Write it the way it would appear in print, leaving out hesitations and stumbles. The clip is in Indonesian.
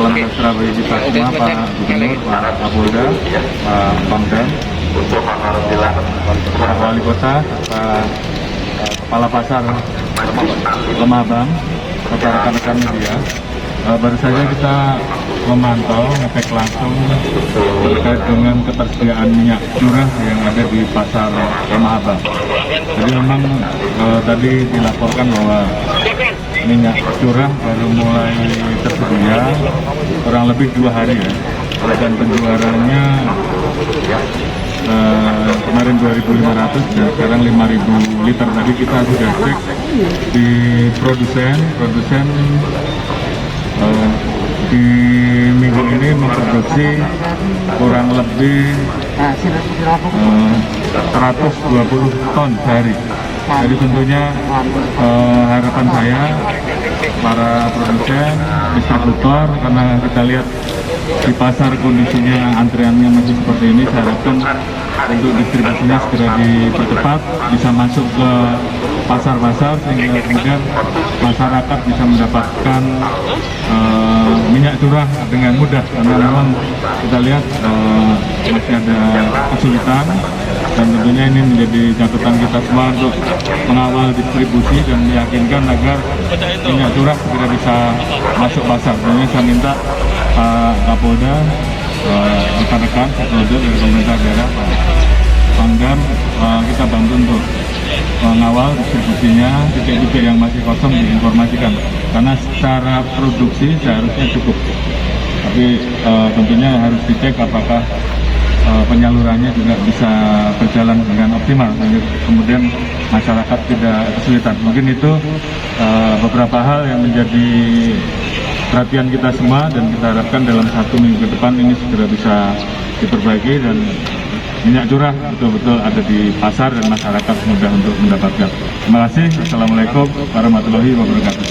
Salam sejahtera bagi kita semua, Pak Gubernur, Pak Kapolda, Pak Pangdam, Pak Wali Kota, Pak Kepala Pasar Lemah Bang, serta rekan-rekan media. Baru saja kita memantau, ngecek langsung terkait dengan ketersediaan minyak curah yang ada di pasar Lemah Abang. Jadi memang tadi dilaporkan bahwa minyak curah baru mulai tersedia kurang lebih 2 hari ya, dan penjualannya kemarin 2.500 dan sekarang 5.000 liter. Tadi kita sudah cek di produsen di minggu ini memproduksi kurang lebih 120 ton sehari. Jadi tentunya harapan saya para produsen, distributor, karena kita lihat di pasar kondisinya antriannya masih seperti ini, saya harapkan untuk distribusinya segera dipercepat, bisa masuk ke pasar-pasar sehingga kemudian masyarakat bisa mendapatkan minyak curah dengan mudah, karena memang kita lihat masih ada kesulitan, dan tentunya ini menjadi catatan kita semua untuk mengawal distribusi dan meyakinkan agar minyak curah segera bisa masuk pasar. Jadi saya minta Pak Kapolda, rekan-rekan stakeholder dari pemerintah daerah, Pak Pangdam, kita bantu untuk mengawal distribusinya, titik-titik yang masih kosong diinformasikan, karena secara produksi seharusnya cukup, tapi tentunya harus dicek apakah penyalurannya juga bisa berjalan dengan optimal, kemudian masyarakat tidak kesulitan. Mungkin itu beberapa hal yang menjadi perhatian kita semua, dan kita harapkan dalam 1 minggu ke depan ini segera bisa diperbaiki dan minyak curah betul-betul ada di pasar dan masyarakat mudah untuk mendapatkan. Terima kasih. Assalamualaikum warahmatullahi wabarakatuh.